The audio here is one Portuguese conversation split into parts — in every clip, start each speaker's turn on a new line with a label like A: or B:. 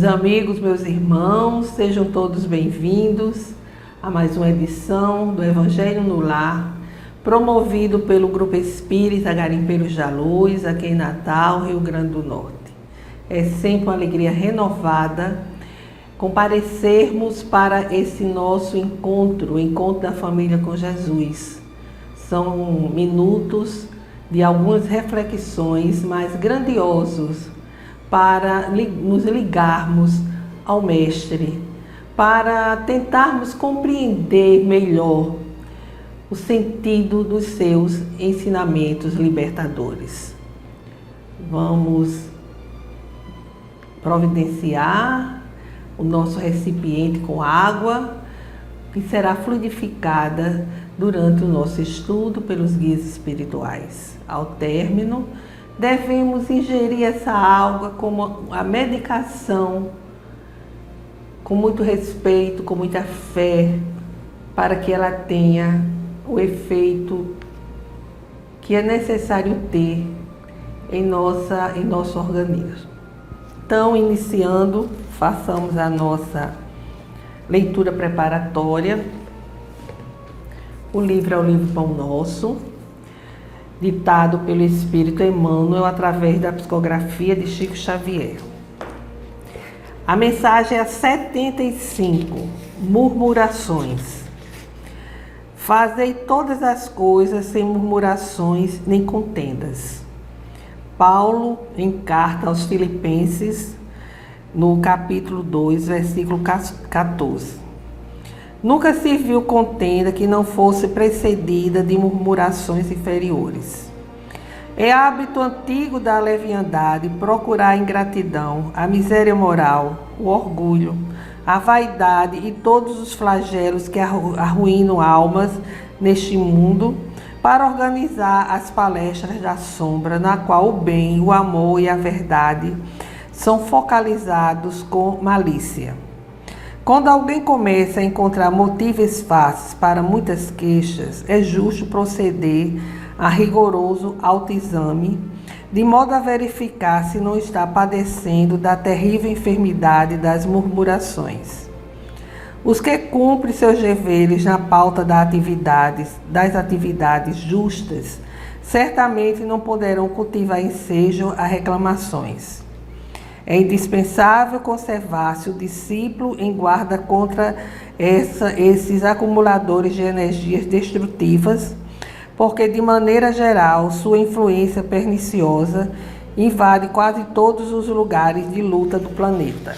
A: amigos, meus irmãos, sejam todos bem-vindos a mais uma edição do Evangelho no Lar, promovido pelo Grupo Espírita Garimpeiros da Luz, aqui em Natal, Rio Grande do Norte. É sempre uma alegria renovada comparecermos para esse nosso encontro, o encontro da família com Jesus. São minutos de algumas reflexões mais grandiosos para nos ligarmos ao Mestre, para tentarmos compreender melhor o sentido dos seus ensinamentos libertadores. Vamos providenciar o nosso recipiente com água, que será fluidificada durante o nosso estudo pelos guias espirituais. Ao término, devemos ingerir essa água como a medicação, com muito respeito, com muita fé, para que ela tenha o efeito que é necessário ter em nosso organismo. Então, iniciando, façamos a nossa leitura preparatória. O livro é o livro Pão Nosso, ditado pelo Espírito Emmanuel através da psicografia de Chico Xavier. A mensagem é a 75, murmurações. Fazei todas as coisas sem murmurações nem contendas. Paulo, em carta aos Filipenses, no capítulo 2, versículo 14. Nunca se viu contenda que não fosse precedida de murmurações inferiores. É hábito antigo da leviandade procurar a ingratidão, a miséria moral, o orgulho, a vaidade e todos os flagelos que arruinam almas neste mundo para organizar as palestras da sombra, na qual o bem, o amor e a verdade são focalizados com malícia. Quando alguém começa a encontrar motivos fáceis para muitas queixas, é justo proceder a rigoroso autoexame, de modo a verificar se não está padecendo da terrível enfermidade das murmurações. Os que cumprem seus deveres na pauta das atividades justas, certamente não poderão cultivar ensejo a reclamações. É indispensável conservar-se o discípulo em guarda contra esses acumuladores de energias destrutivas, porque, de maneira geral, sua influência perniciosa invade quase todos os lugares de luta do planeta.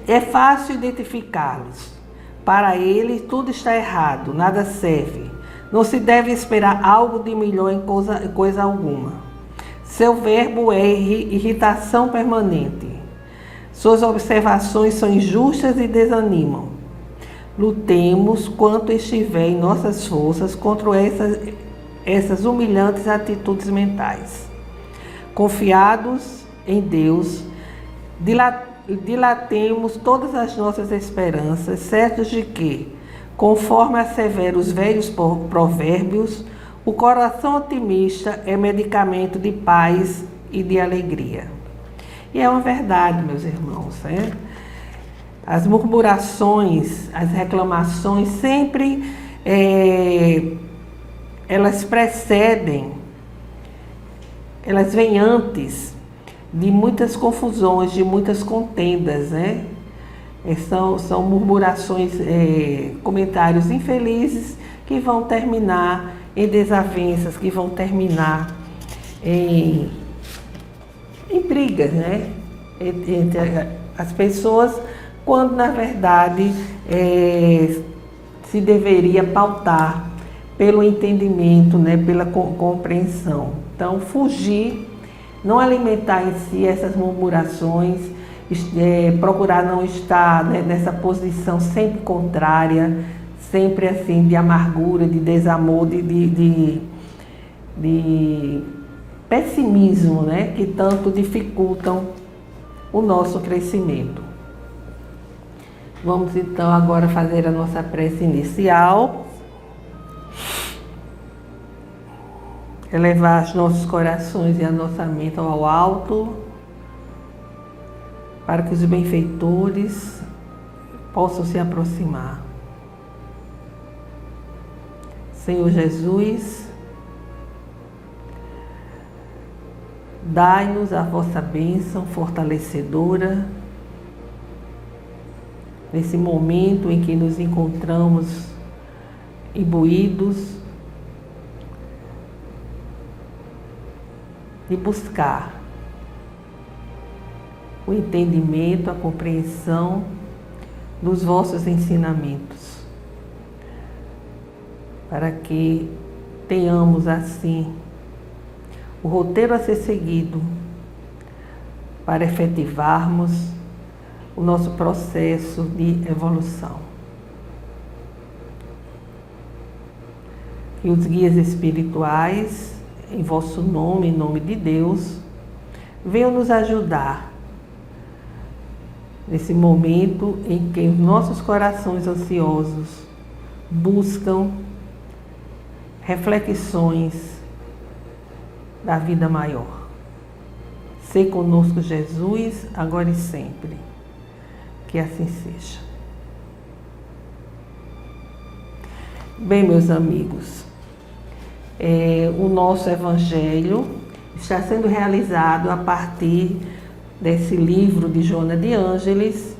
A: É fácil identificá-los. Para eles, tudo está errado, nada serve. Não se deve esperar algo de melhor em coisa alguma. Seu verbo é irritação permanente. Suas observações são injustas e desanimam. Lutemos quanto estiver em nossas forças contra essas humilhantes atitudes mentais. Confiados em Deus, dilatemos todas as nossas esperanças, certos de que, conforme asseveram os velhos provérbios, o coração otimista é medicamento de paz e de alegria. E é uma verdade, meus irmãos, né? As murmurações, as reclamações sempre elas precedem, elas vêm antes de muitas confusões, de muitas contendas, né? São murmurações, comentários infelizes que vão terminar em desavenças, que vão terminar em brigas, né? Entre as pessoas, quando na verdade se deveria pautar pelo entendimento, né? Pela compreensão. Então, fugir, não alimentar em si essas murmurações, procurar não estar, né, nessa posição sempre contrária, sempre assim de amargura, de desamor, de pessimismo, né, que tanto dificultam o nosso crescimento. Vamos então agora fazer a nossa prece inicial. Elevar os nossos corações e a nossa mente ao alto. para que os benfeitores possam se aproximar. Senhor Jesus, dai-nos a vossa bênção fortalecedora nesse momento em que nos encontramos imbuídos de buscar o entendimento, a compreensão dos vossos ensinamentos, para que tenhamos assim o roteiro a ser seguido para efetivarmos o nosso processo de evolução. Que os guias espirituais, em vosso nome, em nome de Deus, venham nos ajudar nesse momento em que os nossos corações ansiosos buscam reflexões da vida maior. Sê conosco, Jesus, agora e sempre. Que assim seja. Bem, meus amigos, o nosso Evangelho está sendo realizado a partir desse livro de Joana de Ângeles,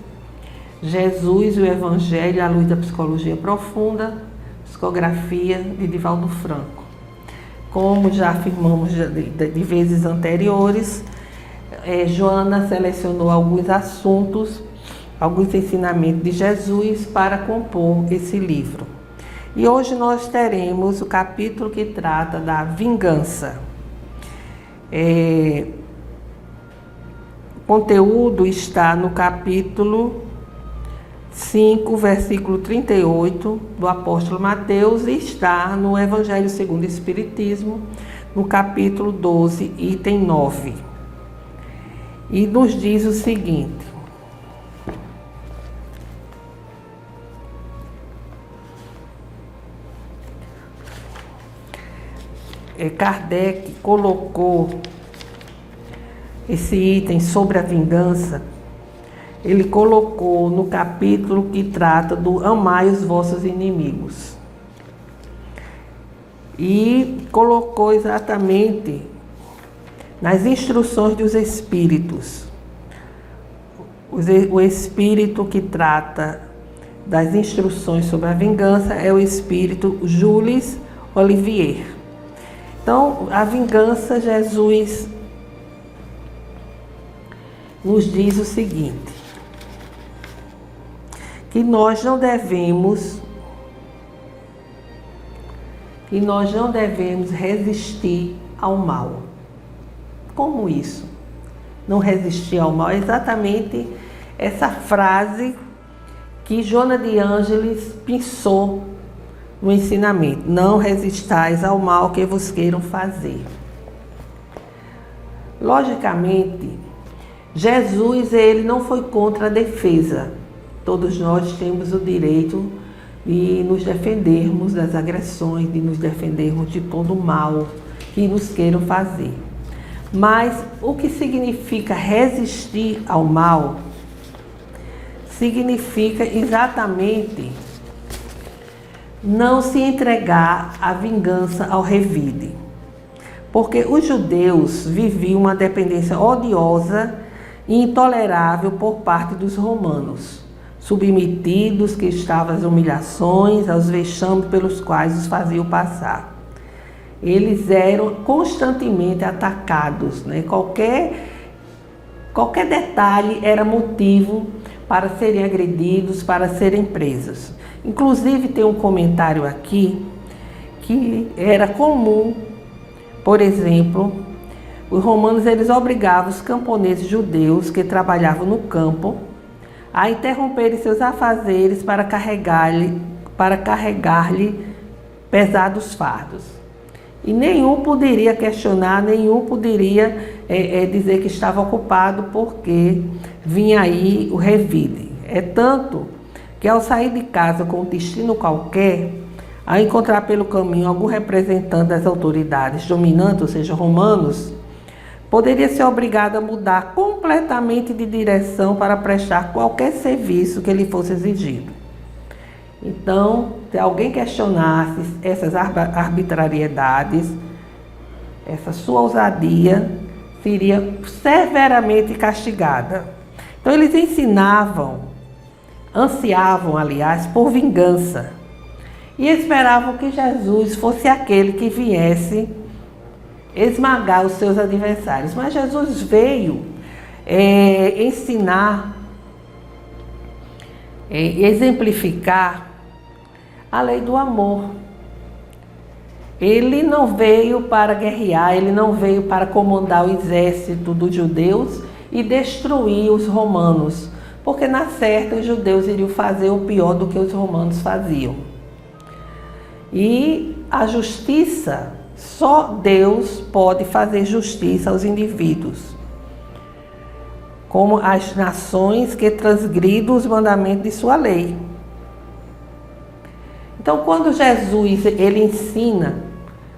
A: Jesus e o Evangelho à luz da psicologia profunda, psicografia de Divaldo Franco. Como já afirmamos de vezes anteriores, Joana selecionou alguns assuntos, alguns ensinamentos de Jesus para compor esse livro. E hoje nós teremos o capítulo que trata da vingança. O conteúdo está no capítulo 5, versículo 38 do apóstolo Mateus, e está no Evangelho segundo o Espiritismo, no capítulo 12, item 9. E nos diz o seguinte: Kardec colocou esse item sobre a vingança, ele colocou no capítulo que trata do amai os vossos inimigos. E colocou exatamente nas instruções dos espíritos. O espírito que trata das instruções sobre a vingança é o espírito Jules Olivier. Então, a vingança, Jesus nos diz o seguinte: que nós não devemos resistir ao mal. Como isso? Não resistir ao mal? É exatamente essa frase que Joana de Ângeles pensou no ensinamento: não resistais ao mal que vos queiram fazer. Logicamente, Jesus, ele não foi contra a defesa. Todos nós temos o direito de nos defendermos das agressões, de nos defendermos de todo o mal que nos queiram fazer. Mas o que significa resistir ao mal? Significa exatamente não se entregar à vingança, ao revide. Porque os judeus viviam uma dependência odiosa e intolerável por parte dos romanos, submetidos que estavam às humilhações, aos vexames pelos quais os faziam passar. Eles eram constantemente atacados, né? Qualquer detalhe era motivo para serem agredidos, para serem presos. Inclusive tem um comentário aqui que era comum, por exemplo, os romanos eles obrigavam os camponeses judeus que trabalhavam no campo a interromperem seus afazeres para carregar-lhe pesados fardos. E nenhum poderia questionar, nenhum poderia dizer que estava ocupado, porque vinha aí o revide. É tanto que ao sair de casa com um destino qualquer, ao encontrar pelo caminho algum representante das autoridades dominantes, ou seja, romanos, poderia ser obrigado a mudar completamente de direção para prestar qualquer serviço que lhe fosse exigido. Então, se alguém questionasse essas arbitrariedades, essa sua ousadia seria severamente castigada. Então, eles ansiavam, aliás, por vingança e esperavam que Jesus fosse aquele que viesse esmagar os seus adversários. Mas Jesus veio ensinar, exemplificar a lei do amor. Ele não veio para guerrear, ele não veio para comandar o exército dos judeus e destruir os romanos, porque na certa os judeus iriam fazer o pior do que os romanos faziam. E a justiça, só Deus pode fazer justiça aos indivíduos, como as nações que transgridem os mandamentos de sua lei. Então, quando Jesus ele ensina,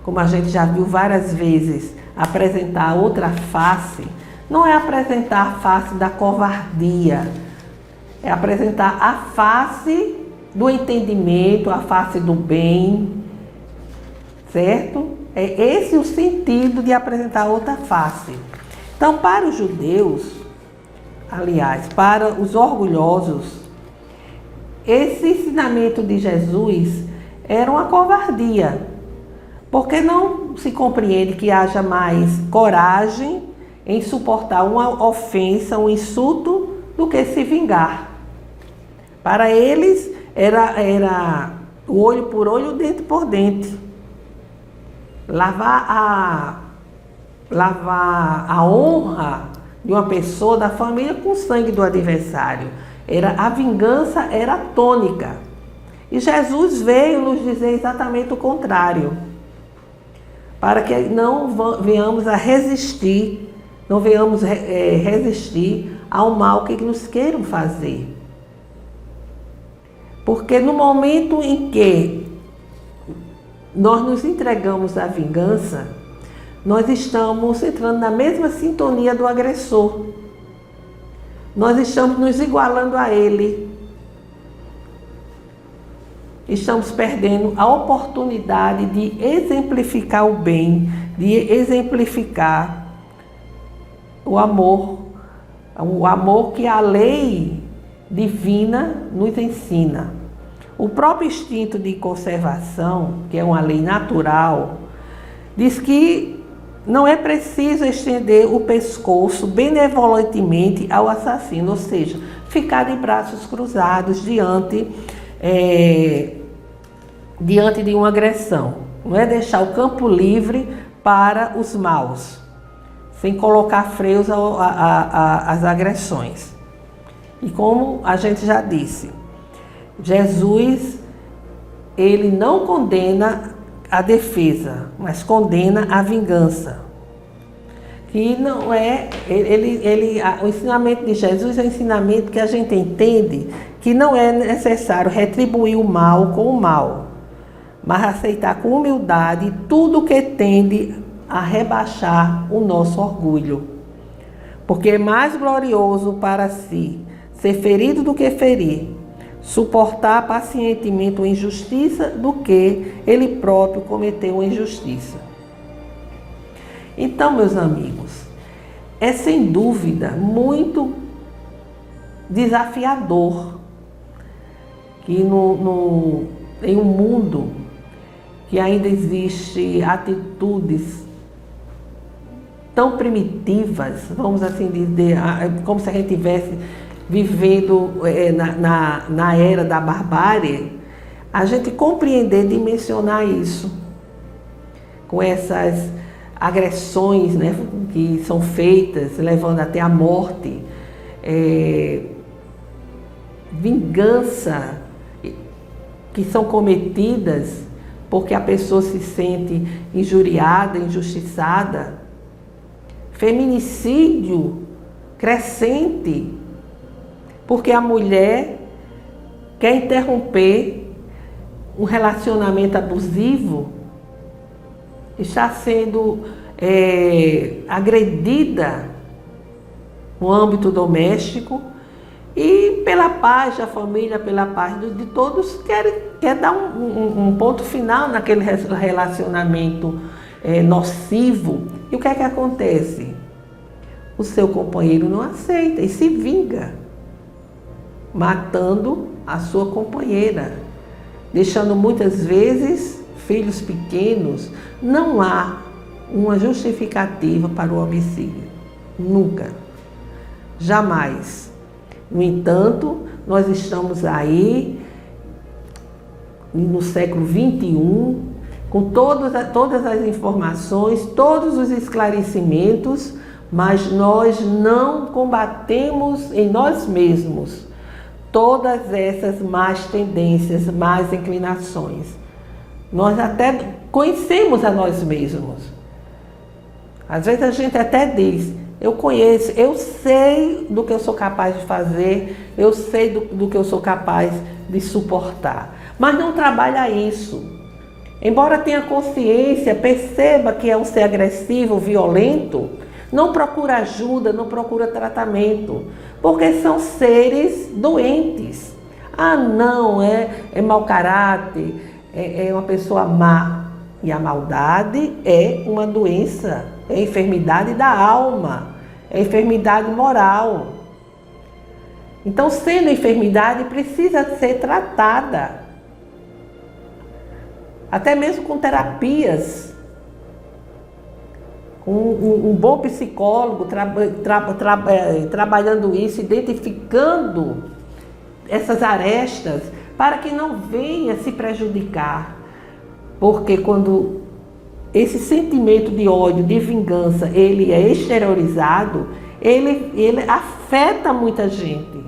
A: como a gente já viu várias vezes, apresentar outra face, não é apresentar a face da covardia, é apresentar a face do entendimento, a face do bem, certo? É esse o sentido de apresentar outra face. Então, para os judeus, aliás, para os orgulhosos, esse ensinamento de Jesus era uma covardia, porque não se compreende que haja mais coragem em suportar uma ofensa, um insulto, do que se vingar. Para eles era o olho por olho, dente por dente. Lavar a honra de uma pessoa, da família, com o sangue do adversário. A vingança era tônica. E Jesus veio nos dizer exatamente o contrário, para que não venhamos a resistir, não venhamos resistir ao mal que nos queiram fazer. Porque no momento em que nós nos entregamos à vingança, nós estamos entrando na mesma sintonia do agressor. Nós estamos nos igualando a ele. Estamos perdendo a oportunidade de exemplificar o bem, de exemplificar o amor que a lei divina nos ensina. O próprio instinto de conservação, que é uma lei natural, diz que não é preciso estender o pescoço benevolentemente ao assassino, ou seja, ficar de braços cruzados diante de uma agressão. Não é deixar o campo livre para os maus, sem colocar freios às agressões. E como a gente já disse, Jesus, ele não condena a defesa, mas condena a vingança. Que não é, o ensinamento de Jesus é um ensinamento que a gente entende que não é necessário retribuir o mal com o mal, mas aceitar com humildade tudo que tende a rebaixar o nosso orgulho. Porque é mais glorioso para si ser ferido do que ferir, suportar pacientemente uma injustiça do que ele próprio cometer uma injustiça. Então, meus amigos, é sem dúvida muito desafiador que em um mundo que ainda existe atitudes tão primitivas, vamos assim dizer, como se a gente estivesse vivendo na era da barbárie, a gente compreender, dimensionar isso com essas agressões, né, que são feitas, levando até a morte, vingança que são cometidas porque a pessoa se sente injuriada, injustiçada, feminicídio crescente, porque a mulher quer interromper um relacionamento abusivo, está sendo agredida no âmbito doméstico, e pela paz da família, pela paz de todos, quer dar um ponto final naquele relacionamento nocivo. E o que é que acontece? O seu companheiro não aceita e se vinga, matando a sua companheira, deixando muitas vezes filhos pequenos. Não há uma justificativa para o homicídio, nunca, jamais. No entanto, nós estamos aí no século XXI, com todas as informações, todos os esclarecimentos, mas nós não combatemos em nós mesmos todas essas más tendências, más inclinações. Nós até conhecemos a nós mesmos. Às vezes a gente até diz: eu conheço, eu sei do que eu sou capaz de fazer, eu sei do que eu sou capaz de suportar. Mas não trabalha isso. Embora tenha consciência, perceba que é um ser agressivo, violento, não procura ajuda, não procura tratamento, porque são seres doentes. Ah, não, é mau caráter, é uma pessoa má. E a maldade é uma doença, é enfermidade da alma, é enfermidade moral. Então, sendo enfermidade, precisa ser tratada, até mesmo com terapias. Um bom psicólogo trabalhando isso, identificando essas arestas, para que não venha se prejudicar. Porque quando esse sentimento de ódio, de vingança, ele é exteriorizado, ele afeta muita gente.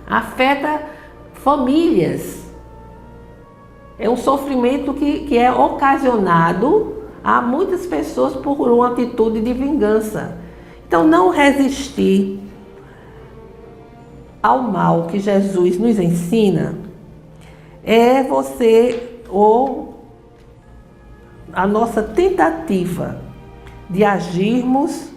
A: Afeta famílias. É um sofrimento que é ocasionado a muitas pessoas por uma atitude de vingança. Então, não resistir ao mal que Jesus nos ensina é a nossa tentativa de agirmos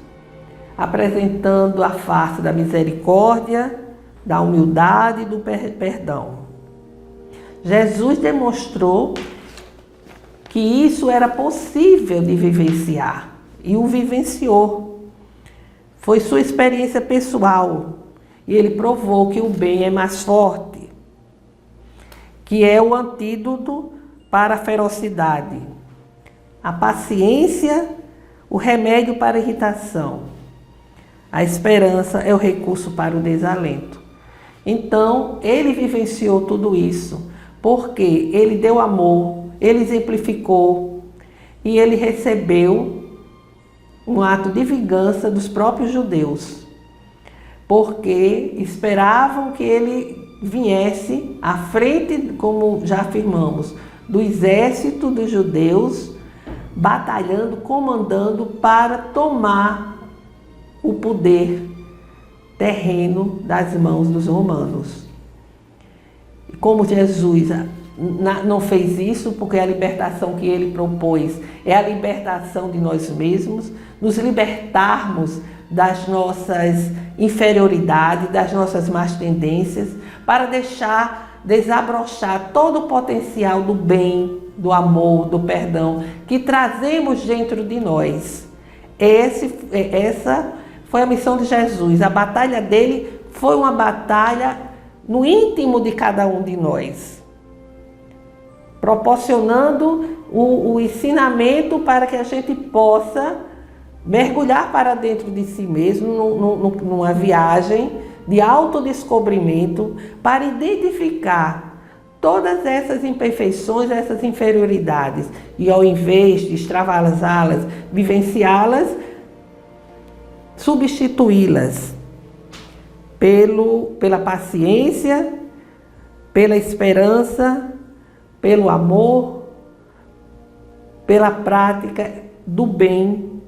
A: apresentando a face da misericórdia, da humildade e do perdão. Jesus demonstrou que isso era possível de vivenciar e o vivenciou. Foi sua experiência pessoal e ele provou que o bem é mais forte, que é o antídoto para a ferocidade, a paciência, o remédio para a irritação, a esperança é o recurso para o desalento. Então, ele vivenciou tudo isso, porque ele deu amor, ele exemplificou e ele recebeu um ato de vingança dos próprios judeus, porque esperavam que ele viesse à frente, como já afirmamos, do exército dos judeus, batalhando, comandando para tomar o poder terreno das mãos dos romanos. E como Jesus não fez isso, porque a libertação que ele propôs é a libertação de nós mesmos, nos libertarmos das nossas inferioridades, das nossas más tendências, para desabrochar todo o potencial do bem, do amor, do perdão que trazemos dentro de nós. Essa foi a missão de Jesus. A batalha dele foi uma batalha no íntimo de cada um de nós, proporcionando o ensinamento para que a gente possa mergulhar para dentro de si mesmo numa viagem de autodescobrimento para identificar todas essas imperfeições, essas inferioridades e, ao invés de extravasá-las, vivenciá-las, substituí-las pela paciência, pela esperança, pelo amor, pela prática do bem,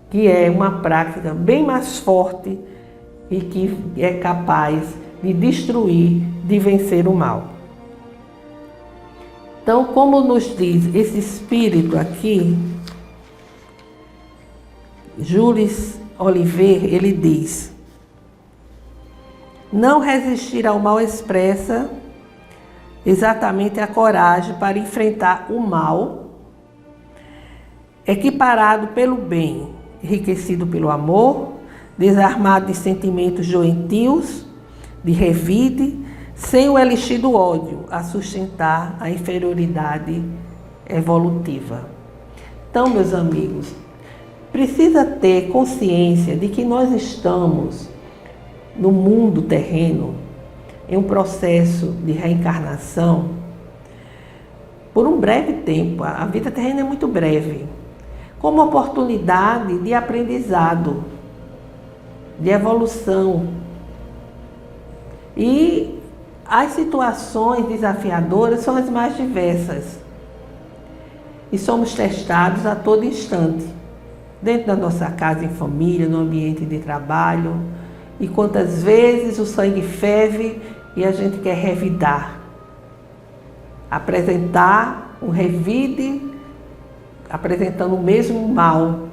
A: que é uma prática bem mais forte e que é capaz de destruir, de vencer o mal. Então, como nos diz esse espírito aqui, Jules Oliver, ele diz: não resistir ao mal expressa exatamente a coragem para enfrentar o mal, equiparado pelo bem, enriquecido pelo amor, desarmado de sentimentos doentios, de revide, sem o elixir do ódio a sustentar a inferioridade evolutiva. Então, meus amigos, precisa ter consciência de que nós estamos no mundo terreno em um processo de reencarnação por um breve tempo. A vida terrena é muito breve, como oportunidade de aprendizado, de evolução. E as situações desafiadoras são as mais diversas. E somos testados a todo instante, dentro da nossa casa, em família, no ambiente de trabalho. E quantas vezes o sangue ferve e a gente quer revidar, apresentar um revide, apresentando o mesmo mal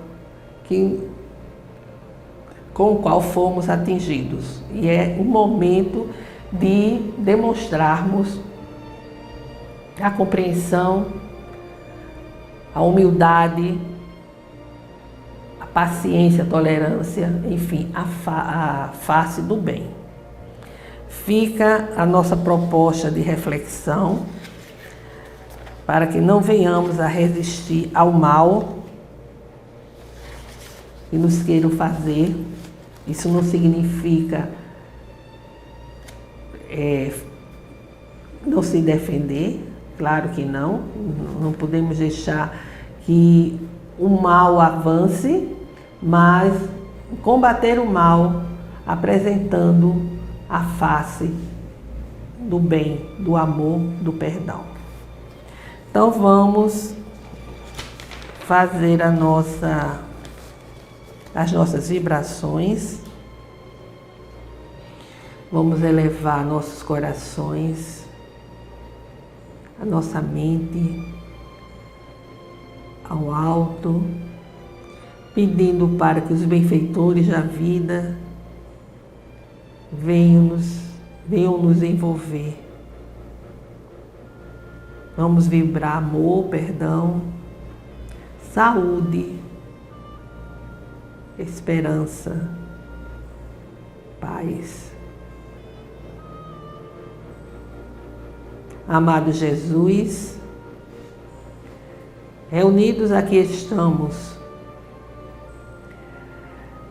A: com o qual fomos atingidos. E é o momento de demonstrarmos a compreensão, a humildade, a paciência, a tolerância, enfim, a face do bem. Fica a nossa proposta de reflexão para que não venhamos a resistir ao mal que nos queiram fazer. Isso não significa não se defender, claro que não. Não podemos deixar que o mal avance, mas combater o mal apresentando a face do bem, do amor, do perdão. Então vamos fazer as nossas vibrações. Vamos elevar nossos corações, a nossa mente ao alto, pedindo para que os benfeitores da vida venham nos envolver. Vamos vibrar amor, perdão, saúde, esperança, paz. Amado Jesus, reunidos aqui estamos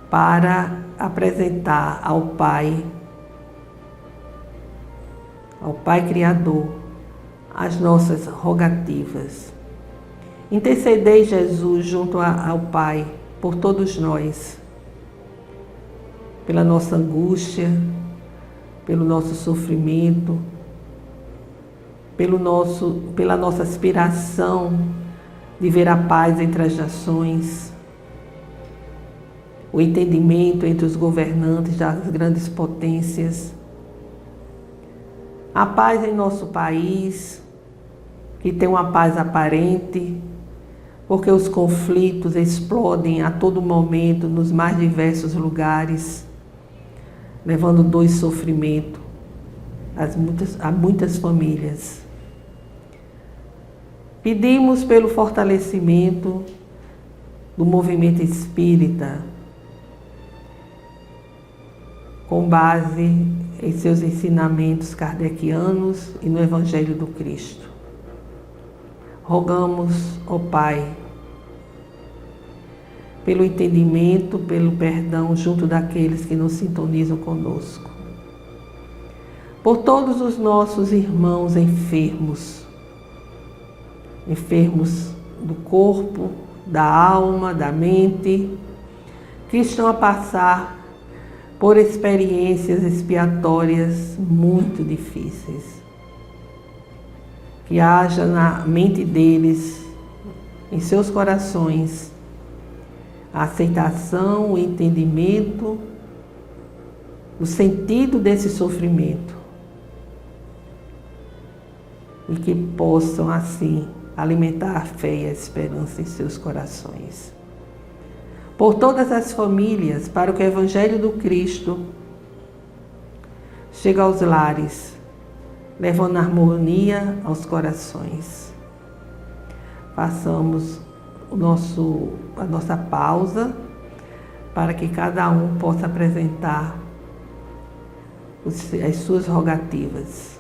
A: para apresentar ao Pai Criador, as nossas rogativas. Intercedei, Jesus, junto ao Pai, por todos nós, pela nossa angústia, pelo nosso sofrimento, pela nossa aspiração de ver a paz entre as nações, o entendimento entre os governantes das grandes potências, a paz em nosso país, que tem uma paz aparente, porque os conflitos explodem a todo momento nos mais diversos lugares, levando dor e sofrimento a muitas famílias. Pedimos pelo fortalecimento do movimento espírita, com base em seus ensinamentos kardecianos e no Evangelho do Cristo. Rogamos, ó Pai, pelo entendimento, pelo perdão junto daqueles que não sintonizam conosco. Por todos os nossos irmãos enfermos do corpo, da alma, da mente, que estão a passar por experiências expiatórias muito difíceis. Que haja na mente deles, em seus corações, a aceitação, o entendimento, o sentido desse sofrimento. e que possam, assim, alimentar a fé e a esperança em seus corações. Por todas as famílias, para que o Evangelho do Cristo chegue aos lares, levando harmonia aos corações. Façamos a nossa pausa para que cada um possa apresentar as suas rogativas.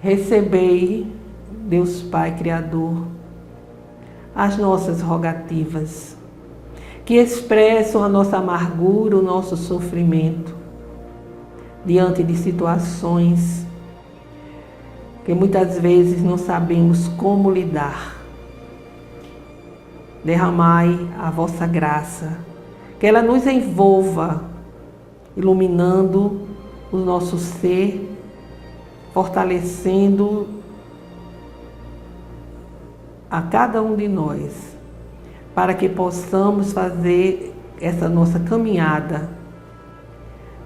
A: Recebei, Deus Pai Criador, as nossas rogativas, que expressam a nossa amargura, o nosso sofrimento, diante de situações que muitas vezes não sabemos como lidar. Derramai a vossa graça, que ela nos envolva, iluminando o nosso ser, fortalecendo a cada um de nós, para que possamos fazer essa nossa caminhada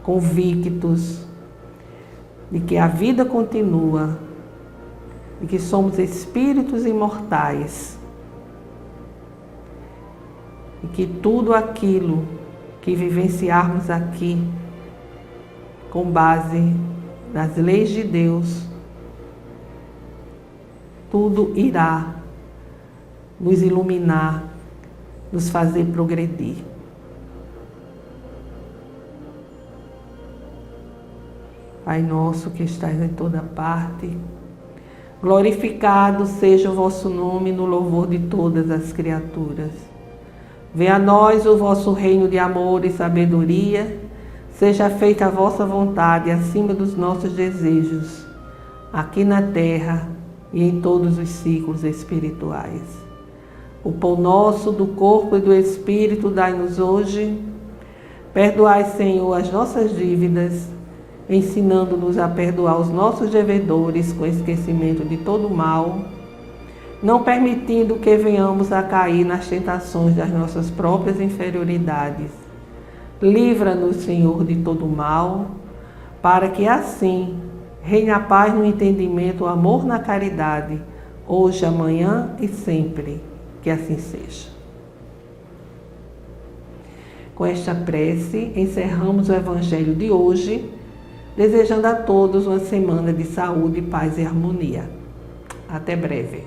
A: convictos de que a vida continua, de que somos espíritos imortais e que tudo aquilo que vivenciarmos aqui com base nas leis de Deus, tudo irá nos iluminar, nos fazer progredir. Pai nosso que estais em toda parte, glorificado seja o vosso nome no louvor de todas as criaturas. Venha a nós o vosso reino de amor e sabedoria. Seja feita a vossa vontade acima dos nossos desejos, aqui na terra e em todos os ciclos espirituais. O pão nosso do corpo e do espírito dai-nos hoje. Perdoai, Senhor, as nossas dívidas, ensinando-nos a perdoar os nossos devedores com esquecimento de todo mal, não permitindo que venhamos a cair nas tentações das nossas próprias inferioridades. Livra-nos, Senhor, de todo mal, para que assim reine a paz no entendimento, o amor na caridade, hoje, amanhã e sempre. Que assim seja. Com esta prece, encerramos o Evangelho de hoje, desejando a todos uma semana de saúde, paz e harmonia. Até breve.